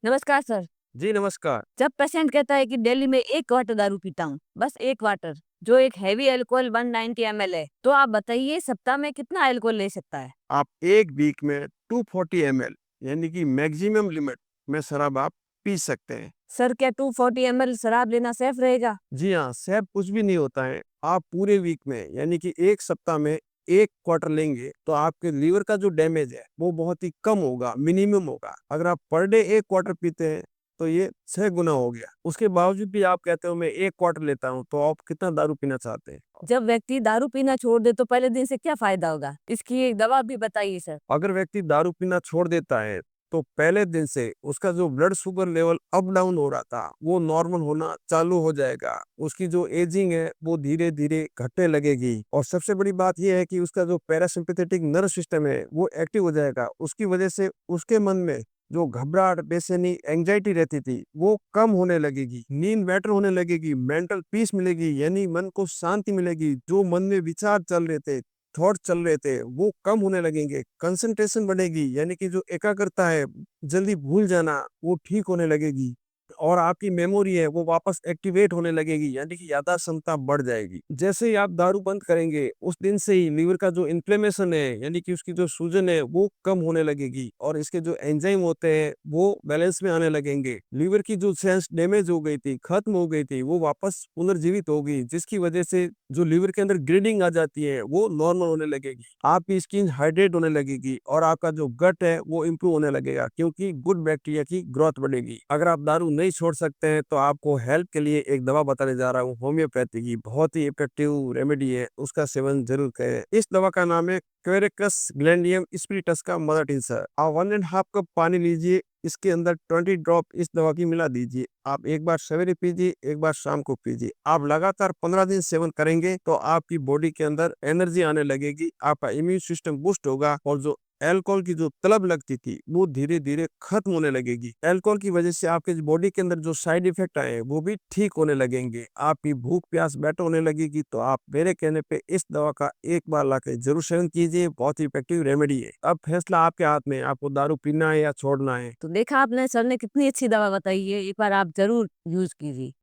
नमस्कार सर। जी, नमस्कार। जब पेशेंट कहता है कि डेली में 1 क्वार्टर दारू पीता हूँ, बस 1 क्वार्टर, जो एक हेवी अल्कोहल 190 एमएल है, तो आप बताइए सप्ताह में कितना अल्कोहल ले सकता है? आप 1 वीक में 240 एमएल यानी कि मैक्सिमम लिमिट में शराब आप पी सकते हैं। सर क्या 240 एमएल शराब लेना सेफ रहेगा? जी हाँ, सेहत कुछ भी नहीं होता है। आप पूरे वीक में यानी कि 1 सप्ताह में 1 क्वार्टर लेंगे तो आपके लीवर का जो डैमेज है वो बहुत ही कम होगा, मिनिमम होगा। अगर आप पर डे 1 क्वार्टर पीते हैं तो ये 6 गुना हो गया। उसके बावजूद भी आप कहते हो मैं 1 क्वार्टर लेता हूँ, तो आप कितना दारू पीना चाहते हैं? जब व्यक्ति दारू पीना छोड़ दे तो पहले दिन से क्या फ़ायदा होगा? इसकी एक दवा भी बताइए सर। अगर व्यक्ति दारू पीना छोड़ देता है, तो पहले दिन से उसका जो blood sugar level up down हो रहा था, वो नॉर्मल होना चालू हो जाएगा। उसकी जो एजिंग है, वो धीरे-धीरे घटने लगेगी और सबसे बड़ी बात ये है कि उसका जो पैरासिम्पैथेटिक नर्व सिस्टम है, वो एक्टिव हो जाएगा। उसकी वजह से उसके मन में जो घबराहट, बेचैनी, एंग्जायटी रहती थी, वो कम होने लगेगी। नींद बेटर होने लगेगी, मेंटल पीस मिलेगी, यानी मन को शांति मिलेगी। जो मन में विचार चल रहे थे, थॉट चल रहे थे, वो कम होने लगेंगे, कंसंट्रेशन बढ़ेगी, यानी कि जो एकाग्रता है, जल्दी भूल जाना, वो ठीक होने लगेगी और आपकी मेमोरी है, वो वापस एक्टिवेट होने लगेगी, यानी कि याददाश्त क्षमता बढ़ जाएगी। जैसे ही आप दारू बंद करेंगे, उस दिन से ही लीवर का जो इन्फ्लेमेशन है, यानी कि उसकी जो सूजन है, वो कम होने लगेगी और इसके जो एंजाइम होते हैं, वो बैलेंस में आने लगेंगे। लीवर की जो सेल्स डैमेज हो गई थी, खत्म हो गई थी, वो वापस पुनर्जीवित होगी, जिसकी वजह से जो लीवर के अंदर ग्रेडिंग आ जाती है, वो नॉर्मल होने लगेगी। आपकी स्किन हाइड्रेट होने लगेगी और आपका जो गट है, वो इम्प्रूव होने लगेगा क्योंकि गुड बैक्टीरिया की ग्रोथ बढ़ेगी। अगर आप दारू नहीं छोड़ सकते हैं, तो आपको हेल्प के लिए एक दवा बताने जा रहा हूँ, होम्योपैथी की बहुत ही इफेक्टिव रेमेडी है, उसका सेवन ज़रूर करें। इस दवा का नाम है क्वेरेकस ग्लैंडियम स्पिरिटस का मदर टिंचर। आप 1 एंड हाफ कप पानी लीजिए, इसके अंदर 20 ड्रॉप इस दवा की मिला दीजिए। आप एक बार सवेरे पीजिए, एक बार शाम को पीजिए। आप लगातार 15 दिन सेवन करेंगे तो आपकी बॉडी के अंदर एनर्जी आने लगेगी, आपका इम्यून सिस्टम बूस्ट होगा और जो अल्कोहल की जो तलब लगती थी, वो धीरे-धीरे खत्म होने लगेगी। अल्कोहल की वजह से आपके बॉडी के अंदर जो साइड इफेक्ट आए हैं, वो भी ठीक होने लगेंगे। आपकी भूख-प्यास बेटर होने लगेगी, तो आप मेरे कहने पे इस दवा का एक बार लाके ज़रूर सेवन कीजिए, बहुत ही इफेक्टिव रेमेडी है। अब फैसला आपके हाथ में है, आपको दारू पीना है या छोड़ना है। तो देखा आपने सर ने कितनी अच्छी दवा बताई है, एक बार आप ज़रूर यूज़ कीजिए।